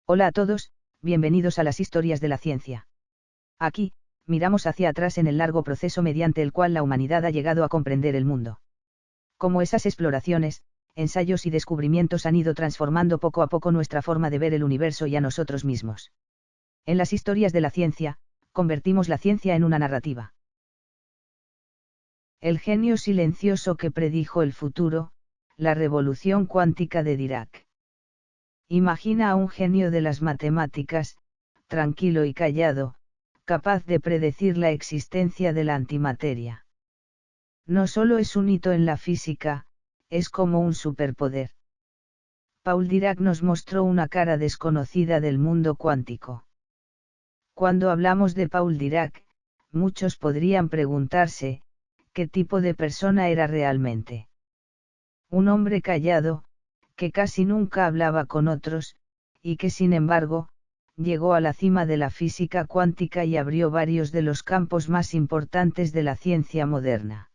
Hola a todos, bienvenidos a las historias de la ciencia. Aquí, miramos hacia atrás en el largo proceso mediante el cual la humanidad ha llegado a comprender el mundo. Cómo esas exploraciones, ensayos y descubrimientos han ido transformando poco a poco nuestra forma de ver el universo y a nosotros mismos. En las historias de la ciencia, convertimos la ciencia en una narrativa. El genio silencioso que predijo el futuro, la revolución cuántica de Dirac. Imagina a un genio de las matemáticas, tranquilo y callado, capaz de predecir la existencia de la antimateria. No solo es un hito en la física, es como un superpoder. Paul Dirac nos mostró una cara desconocida del mundo cuántico. Cuando hablamos de Paul Dirac, muchos podrían preguntarse, ¿qué tipo de persona era realmente? Un hombre callado, que casi nunca hablaba con otros, y que sin embargo, llegó a la cima de la física cuántica y abrió varios de los campos más importantes de la ciencia moderna.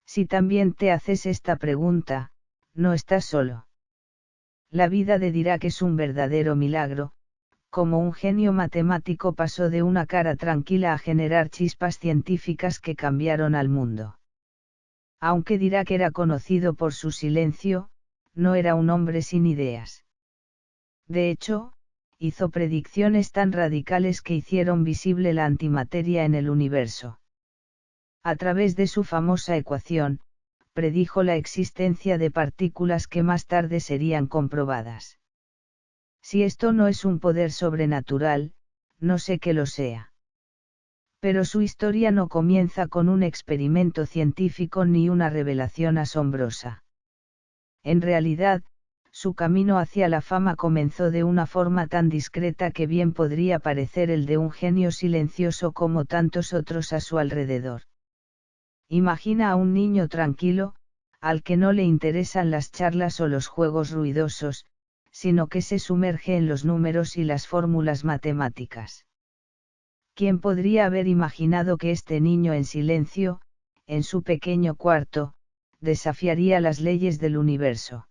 Si también te haces esta pregunta, no estás solo. La vida de Dirac es un verdadero milagro, como un genio matemático pasó de una cara tranquila a generar chispas científicas que cambiaron al mundo. Aunque Dirac era conocido por su silencio, no era un hombre sin ideas. De hecho, hizo predicciones tan radicales que hicieron visible la antimateria en el universo. A través de su famosa ecuación, predijo la existencia de partículas que más tarde serían comprobadas. Si esto no es un poder sobrenatural, no sé qué lo sea. Pero su historia no comienza con un experimento científico ni una revelación asombrosa. En realidad, su camino hacia la fama comenzó de una forma tan discreta que bien podría parecer el de un genio silencioso como tantos otros a su alrededor. Imagina a un niño tranquilo, al que no le interesan las charlas o los juegos ruidosos, sino que se sumerge en los números y las fórmulas matemáticas. ¿Quién podría haber imaginado que este niño en silencio, en su pequeño cuarto, desafiaría las leyes del universo?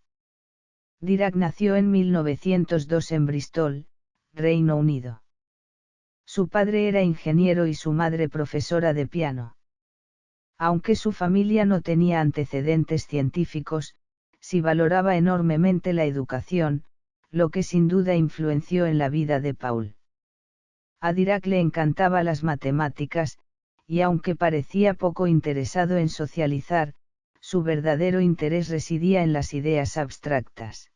Dirac nació en 1902 en Bristol, Reino Unido. Su padre era ingeniero y su madre profesora de piano. Aunque su familia no tenía antecedentes científicos, sí valoraba enormemente la educación, lo que sin duda influenció en la vida de Paul. A Dirac le encantaba las matemáticas, y aunque parecía poco interesado en socializar, su verdadero interés residía en las ideas abstractas.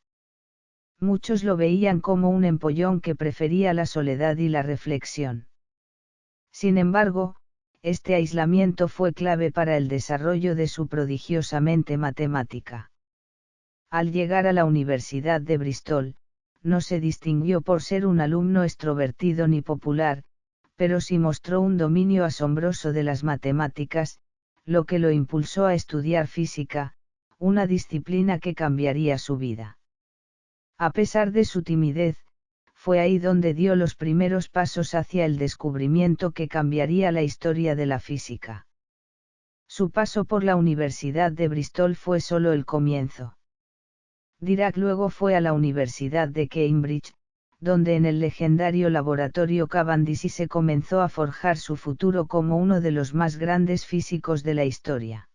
Muchos lo veían como un empollón que prefería la soledad y la reflexión. Sin embargo, este aislamiento fue clave para el desarrollo de su prodigiosa mente matemática. Al llegar a la Universidad de Bristol, no se distinguió por ser un alumno extrovertido ni popular, pero sí mostró un dominio asombroso de las matemáticas, lo que lo impulsó a estudiar física, una disciplina que cambiaría su vida. A pesar de su timidez, fue ahí donde dio los primeros pasos hacia el descubrimiento que cambiaría la historia de la física. Su paso por la Universidad de Bristol fue solo el comienzo. Dirac luego fue a la Universidad de Cambridge, donde en el legendario laboratorio Cavendish se comenzó a forjar su futuro como uno de los más grandes físicos de la historia.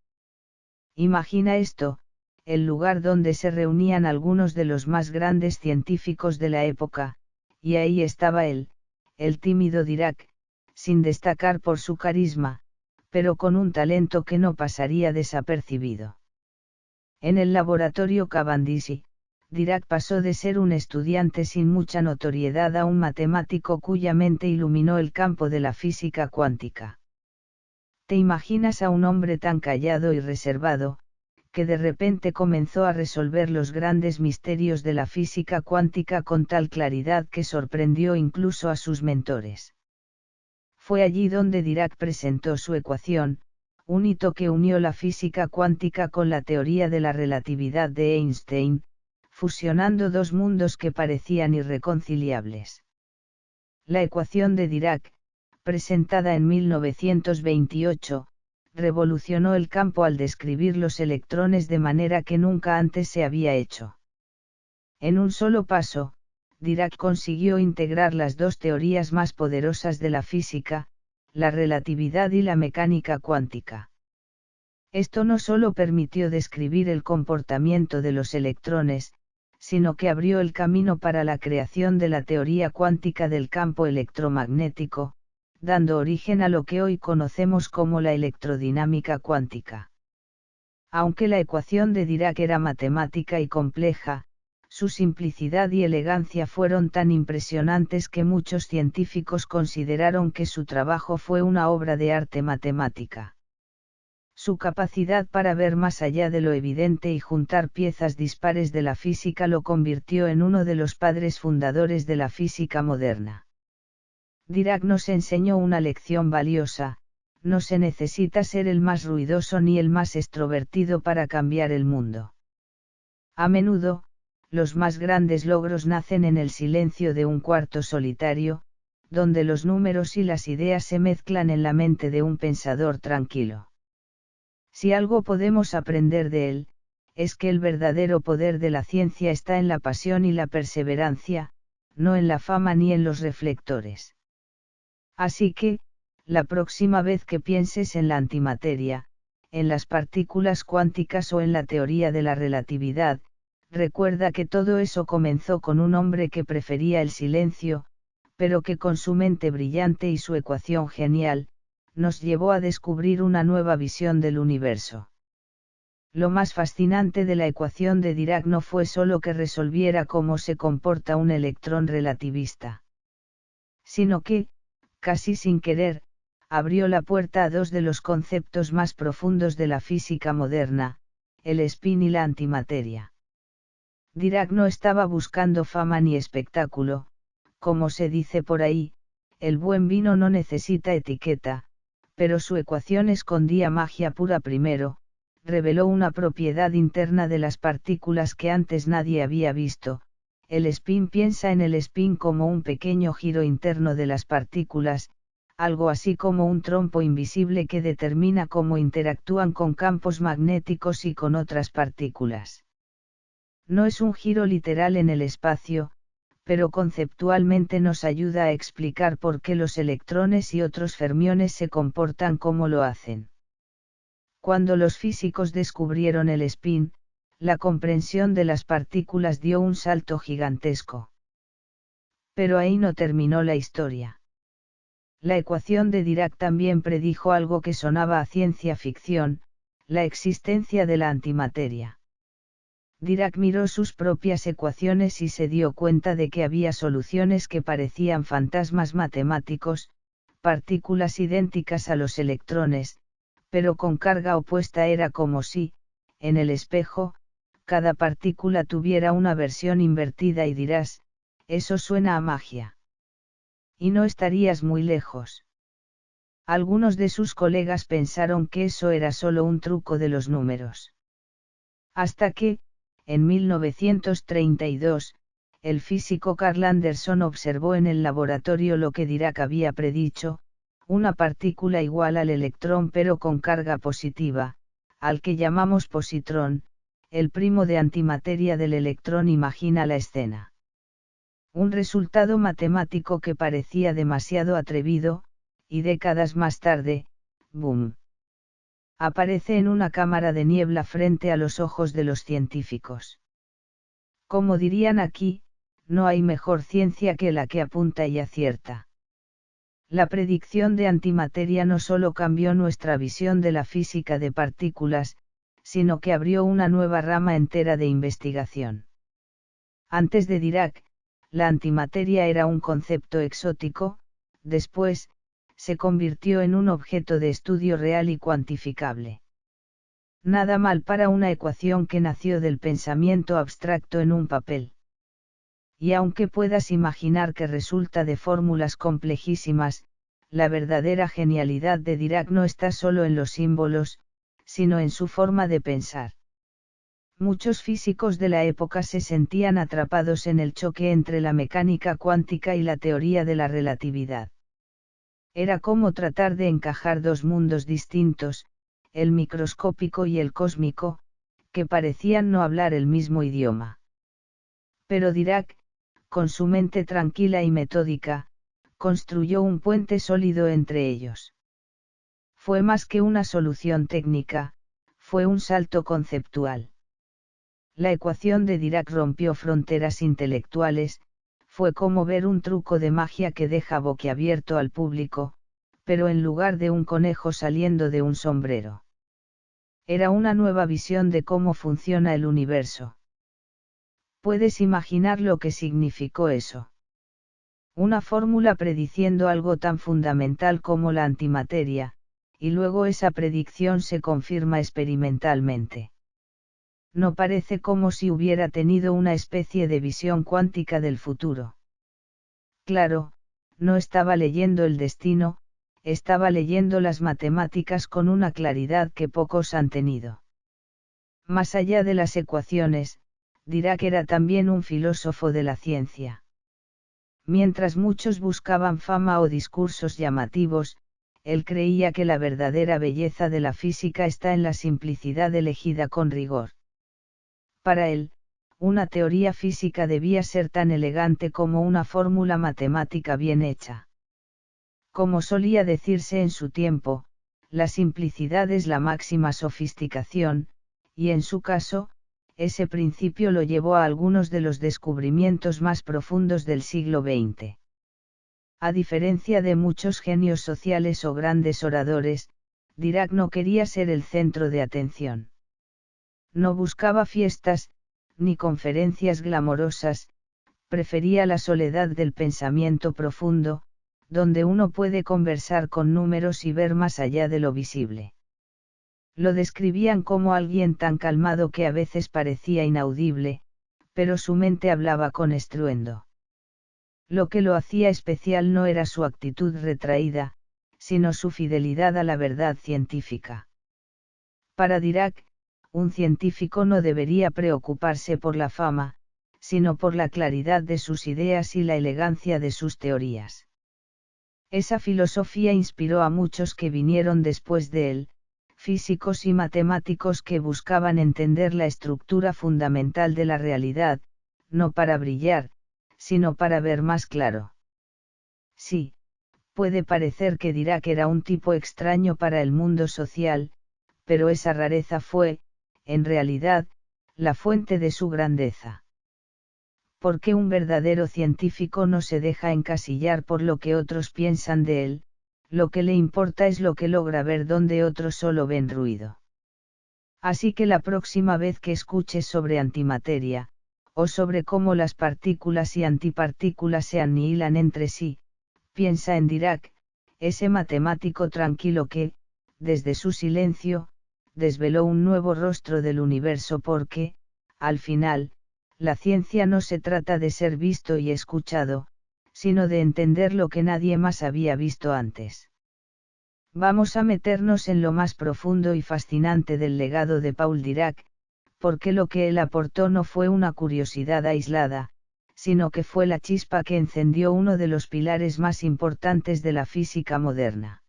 Imagina esto, el lugar donde se reunían algunos de los más grandes científicos de la época, y ahí estaba él, el tímido Dirac, sin destacar por su carisma, pero con un talento que no pasaría desapercibido. En el laboratorio Cavendish, Dirac pasó de ser un estudiante sin mucha notoriedad a un matemático cuya mente iluminó el campo de la física cuántica. ¿Te imaginas a un hombre tan callado y reservado, que de repente comenzó a resolver los grandes misterios de la física cuántica con tal claridad que sorprendió incluso a sus mentores? Fue allí donde Dirac presentó su ecuación, un hito que unió la física cuántica con la teoría de la relatividad de Einstein, fusionando dos mundos que parecían irreconciliables. La ecuación de Dirac, presentada en 1928, revolucionó el campo al describir los electrones de manera que nunca antes se había hecho. En un solo paso, Dirac consiguió integrar las dos teorías más poderosas de la física, la relatividad y la mecánica cuántica. Esto no solo permitió describir el comportamiento de los electrones, sino que abrió el camino para la creación de la teoría cuántica del campo electromagnético, dando origen a lo que hoy conocemos como la electrodinámica cuántica. Aunque la ecuación de Dirac era matemática y compleja, su simplicidad y elegancia fueron tan impresionantes que muchos científicos consideraron que su trabajo fue una obra de arte matemática. Su capacidad para ver más allá de lo evidente y juntar piezas dispares de la física lo convirtió en uno de los padres fundadores de la física moderna. Dirac nos enseñó una lección valiosa: no se necesita ser el más ruidoso ni el más extrovertido para cambiar el mundo. A menudo, los más grandes logros nacen en el silencio de un cuarto solitario, donde los números y las ideas se mezclan en la mente de un pensador tranquilo. Si algo podemos aprender de él, es que el verdadero poder de la ciencia está en la pasión y la perseverancia, no en la fama ni en los reflectores. Así que, la próxima vez que pienses en la antimateria, en las partículas cuánticas o en la teoría de la relatividad, recuerda que todo eso comenzó con un hombre que prefería el silencio, pero que con su mente brillante y su ecuación genial, nos llevó a descubrir una nueva visión del universo. Lo más fascinante de la ecuación de Dirac no fue solo que resolviera cómo se comporta un electrón relativista, sino que, casi sin querer, abrió la puerta a dos de los conceptos más profundos de la física moderna, el spin y la antimateria. Dirac no estaba buscando fama ni espectáculo, como se dice por ahí, el buen vino no necesita etiqueta, pero su ecuación escondía magia pura. Primero, reveló una propiedad interna de las partículas que antes nadie había visto: el spin. Piensa en el spin como un pequeño giro interno de las partículas, algo así como un trompo invisible que determina cómo interactúan con campos magnéticos y con otras partículas. No es un giro literal en el espacio, pero conceptualmente nos ayuda a explicar por qué los electrones y otros fermiones se comportan como lo hacen. Cuando los físicos descubrieron el spin, la comprensión de las partículas dio un salto gigantesco. Pero ahí no terminó la historia. La ecuación de Dirac también predijo algo que sonaba a ciencia ficción: la existencia de la antimateria. Dirac miró sus propias ecuaciones y se dio cuenta de que había soluciones que parecían fantasmas matemáticos, partículas idénticas a los electrones, pero con carga opuesta. Era como si, en el espejo, cada partícula tuviera una versión invertida. Y dirás, eso suena a magia. Y no estarías muy lejos. Algunos de sus colegas pensaron que eso era solo un truco de los números. Hasta que, en 1932, el físico Carl Anderson observó en el laboratorio lo que Dirac había predicho: una partícula igual al electrón pero con carga positiva, al que llamamos positrón, el primo de antimateria del electrón. Imagina la escena. Un resultado matemático que parecía demasiado atrevido, y décadas más tarde, ¡boom!, aparece en una cámara de niebla frente a los ojos de los científicos. Como dirían aquí, no hay mejor ciencia que la que apunta y acierta. La predicción de antimateria no solo cambió nuestra visión de la física de partículas, sino que abrió una nueva rama entera de investigación. Antes de Dirac, la antimateria era un concepto exótico; después, se convirtió en un objeto de estudio real y cuantificable. Nada mal para una ecuación que nació del pensamiento abstracto en un papel. Y aunque puedas imaginar que resulta de fórmulas complejísimas, la verdadera genialidad de Dirac no está solo en los símbolos, sino en su forma de pensar. Muchos físicos de la época se sentían atrapados en el choque entre la mecánica cuántica y la teoría de la relatividad. Era como tratar de encajar dos mundos distintos, el microscópico y el cósmico, que parecían no hablar el mismo idioma. Pero Dirac, con su mente tranquila y metódica, construyó un puente sólido entre ellos. Fue más que una solución técnica, fue un salto conceptual. La ecuación de Dirac rompió fronteras intelectuales, fue como ver un truco de magia que deja boquiabierto al público, pero en lugar de un conejo saliendo de un sombrero. Era una nueva visión de cómo funciona el universo. ¿Puedes imaginar lo que significó eso? Una fórmula prediciendo algo tan fundamental como la antimateria, y luego esa predicción se confirma experimentalmente. No parece como si hubiera tenido una especie de visión cuántica del futuro. Claro, no estaba leyendo el destino, estaba leyendo las matemáticas con una claridad que pocos han tenido. Más allá de las ecuaciones, Dirac era también un filósofo de la ciencia. Mientras muchos buscaban fama o discursos llamativos, él creía que la verdadera belleza de la física está en la simplicidad elegida con rigor. Para él, una teoría física debía ser tan elegante como una fórmula matemática bien hecha. Como solía decirse en su tiempo, la simplicidad es la máxima sofisticación, y en su caso, ese principio lo llevó a algunos de los descubrimientos más profundos del siglo XX. A diferencia de muchos genios sociales o grandes oradores, Dirac no quería ser el centro de atención. No buscaba fiestas, ni conferencias glamorosas, prefería la soledad del pensamiento profundo, donde uno puede conversar con números y ver más allá de lo visible. Lo describían como alguien tan calmado que a veces parecía inaudible, pero su mente hablaba con estruendo. Lo que lo hacía especial no era su actitud retraída, sino su fidelidad a la verdad científica. Para Dirac, un científico no debería preocuparse por la fama, sino por la claridad de sus ideas y la elegancia de sus teorías. Esa filosofía inspiró a muchos que vinieron después de él, físicos y matemáticos que buscaban entender la estructura fundamental de la realidad, no para brillar, sino para ver más claro. Sí, puede parecer que Dirac era un tipo extraño para el mundo social, pero esa rareza fue, en realidad, la fuente de su grandeza. Porque un verdadero científico no se deja encasillar por lo que otros piensan de él, lo que le importa es lo que logra ver donde otros solo ven ruido. Así que la próxima vez que escuches sobre antimateria, o sobre cómo las partículas y antipartículas se anihilan entre sí, piensa en Dirac, ese matemático tranquilo que, desde su silencio, desveló un nuevo rostro del universo porque, al final, la ciencia no se trata de ser visto y escuchado, sino de entender lo que nadie más había visto antes. Vamos a meternos en lo más profundo y fascinante del legado de Paul Dirac, porque lo que él aportó no fue una curiosidad aislada, sino que fue la chispa que encendió uno de los pilares más importantes de la física moderna.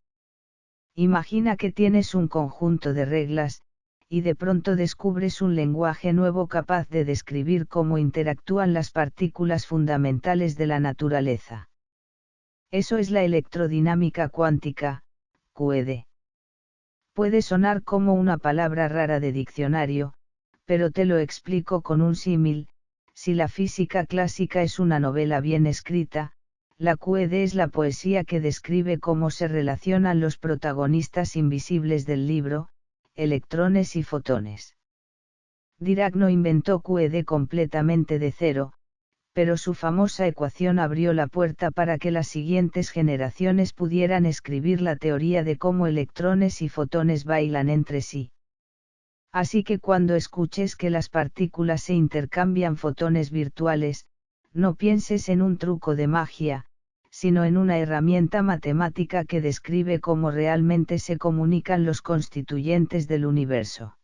Imagina que tienes un conjunto de reglas, y de pronto descubres un lenguaje nuevo capaz de describir cómo interactúan las partículas fundamentales de la naturaleza. Eso es la electrodinámica cuántica, QED. Puede sonar como una palabra rara de diccionario, pero te lo explico con un símil: si la física clásica es una novela bien escrita, la QED es la poesía que describe cómo se relacionan los protagonistas invisibles del libro, electrones y fotones. Dirac no inventó QED completamente de cero, pero su famosa ecuación abrió la puerta para que las siguientes generaciones pudieran escribir la teoría de cómo electrones y fotones bailan entre sí. Así que cuando escuches que las partículas se intercambian fotones virtuales, no pienses en un truco de magia, sino en una herramienta matemática que describe cómo realmente se comunican los constituyentes del universo.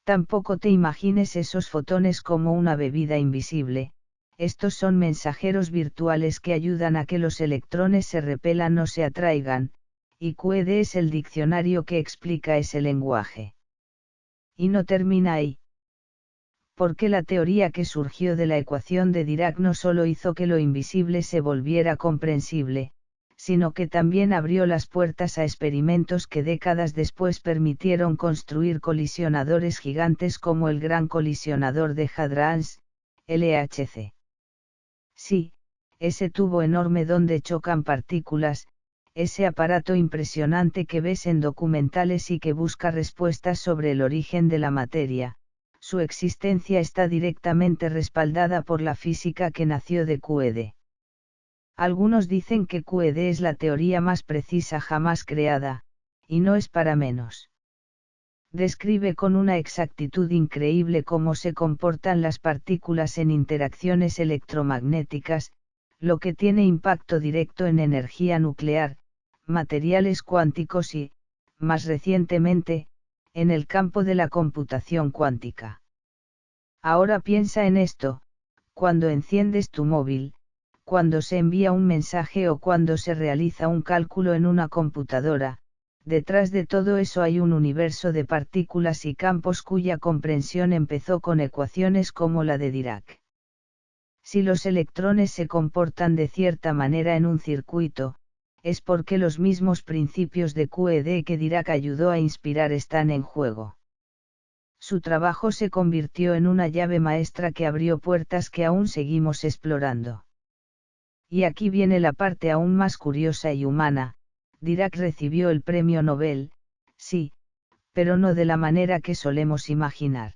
Tampoco te imagines esos fotones como una bebida invisible, estos son mensajeros virtuales que ayudan a que los electrones se repelan o se atraigan, y QED es el diccionario que explica ese lenguaje. Y no termina ahí. Porque la teoría que surgió de la ecuación de Dirac no solo hizo que lo invisible se volviera comprensible, sino que también abrió las puertas a experimentos que décadas después permitieron construir colisionadores gigantes como el Gran Colisionador de Hadrons, LHC. Sí, ese tubo enorme donde chocan partículas, ese aparato impresionante que ves en documentales y que busca respuestas sobre el origen de la materia, su existencia está directamente respaldada por la física que nació de QED. Algunos dicen que QED es la teoría más precisa jamás creada, y no es para menos. Describe con una exactitud increíble cómo se comportan las partículas en interacciones electromagnéticas, lo que tiene impacto directo en energía nuclear, materiales cuánticos y, más recientemente, en el campo de la computación cuántica. Ahora piensa en esto: cuando enciendes tu móvil, cuando se envía un mensaje o cuando se realiza un cálculo en una computadora, detrás de todo eso hay un universo de partículas y campos cuya comprensión empezó con ecuaciones como la de Dirac. Si los electrones se comportan de cierta manera en un circuito, es porque los mismos principios de QED que Dirac ayudó a inspirar están en juego. Su trabajo se convirtió en una llave maestra que abrió puertas que aún seguimos explorando. Y aquí viene la parte aún más curiosa y humana: Dirac recibió el premio Nobel, sí, pero no de la manera que solemos imaginar.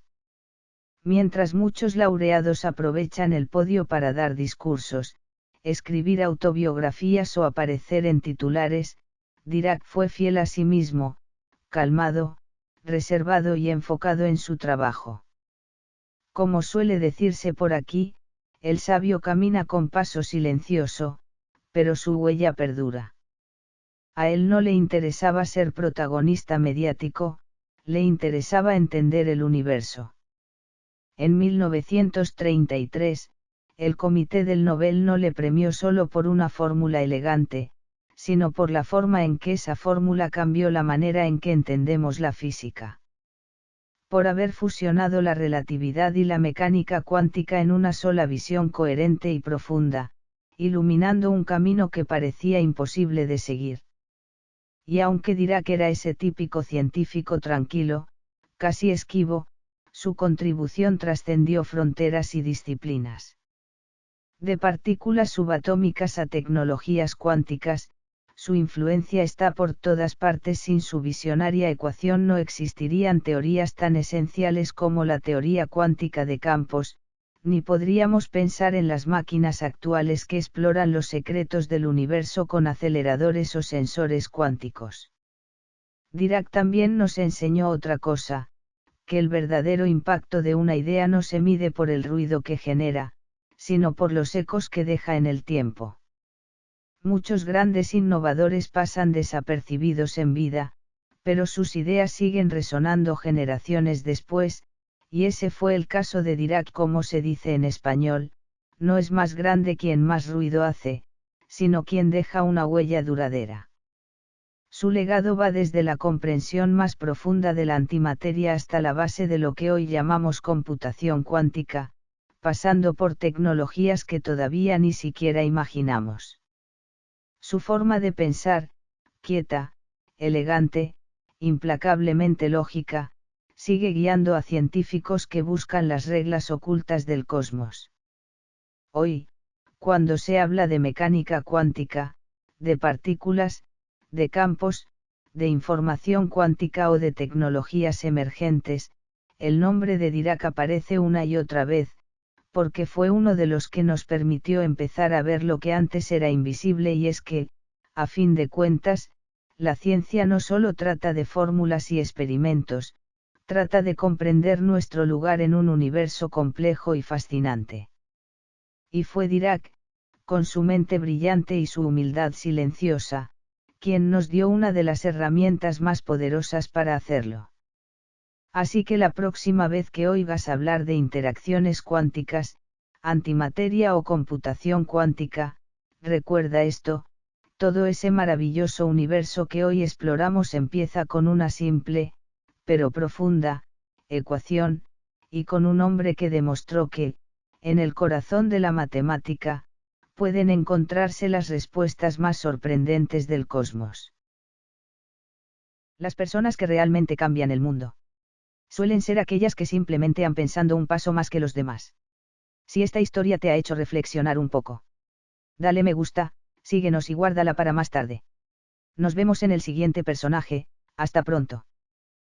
Mientras muchos laureados aprovechan el podio para dar discursos, escribir autobiografías o aparecer en titulares, Dirac fue fiel a sí mismo, calmado, reservado y enfocado en su trabajo. Como suele decirse por aquí, el sabio camina con paso silencioso, pero su huella perdura. A él no le interesaba ser protagonista mediático, le interesaba entender el universo. En 1933, el Comité del Nobel no le premió solo por una fórmula elegante, sino por la forma en que esa fórmula cambió la manera en que entendemos la física. Por haber fusionado la relatividad y la mecánica cuántica en una sola visión coherente y profunda, iluminando un camino que parecía imposible de seguir. Y aunque Dirac era ese típico científico tranquilo, casi esquivo, su contribución trascendió fronteras y disciplinas. De partículas subatómicas a tecnologías cuánticas, su influencia está por todas partes. Sin su visionaria ecuación no existirían teorías tan esenciales como la teoría cuántica de campos, ni podríamos pensar en las máquinas actuales que exploran los secretos del universo con aceleradores o sensores cuánticos. Dirac también nos enseñó otra cosa: que el verdadero impacto de una idea no se mide por el ruido que genera, sino por los ecos que deja en el tiempo. Muchos grandes innovadores pasan desapercibidos en vida, pero sus ideas siguen resonando generaciones después, y ese fue el caso de Dirac. Como se dice en español, no es más grande quien más ruido hace, sino quien deja una huella duradera. Su legado va desde la comprensión más profunda de la antimateria hasta la base de lo que hoy llamamos computación cuántica, pasando por tecnologías que todavía ni siquiera imaginamos. Su forma de pensar, quieta, elegante, implacablemente lógica, sigue guiando a científicos que buscan las reglas ocultas del cosmos. Hoy, cuando se habla de mecánica cuántica, de partículas, de campos, de información cuántica o de tecnologías emergentes, el nombre de Dirac aparece una y otra vez, porque fue uno de los que nos permitió empezar a ver lo que antes era invisible. Y es que, a fin de cuentas, la ciencia no solo trata de fórmulas y experimentos, trata de comprender nuestro lugar en un universo complejo y fascinante. Y fue Dirac, con su mente brillante y su humildad silenciosa, quien nos dio una de las herramientas más poderosas para hacerlo. Así que la próxima vez que oigas hablar de interacciones cuánticas, antimateria o computación cuántica, recuerda esto: todo ese maravilloso universo que hoy exploramos empieza con una simple, pero profunda, ecuación, y con un hombre que demostró que, en el corazón de la matemática, pueden encontrarse las respuestas más sorprendentes del cosmos. Las personas que realmente cambian el mundo suelen ser aquellas que simplemente han pensado un paso más que los demás. Si esta historia te ha hecho reflexionar un poco, dale me gusta, síguenos y guárdala para más tarde. Nos vemos en el siguiente personaje, hasta pronto.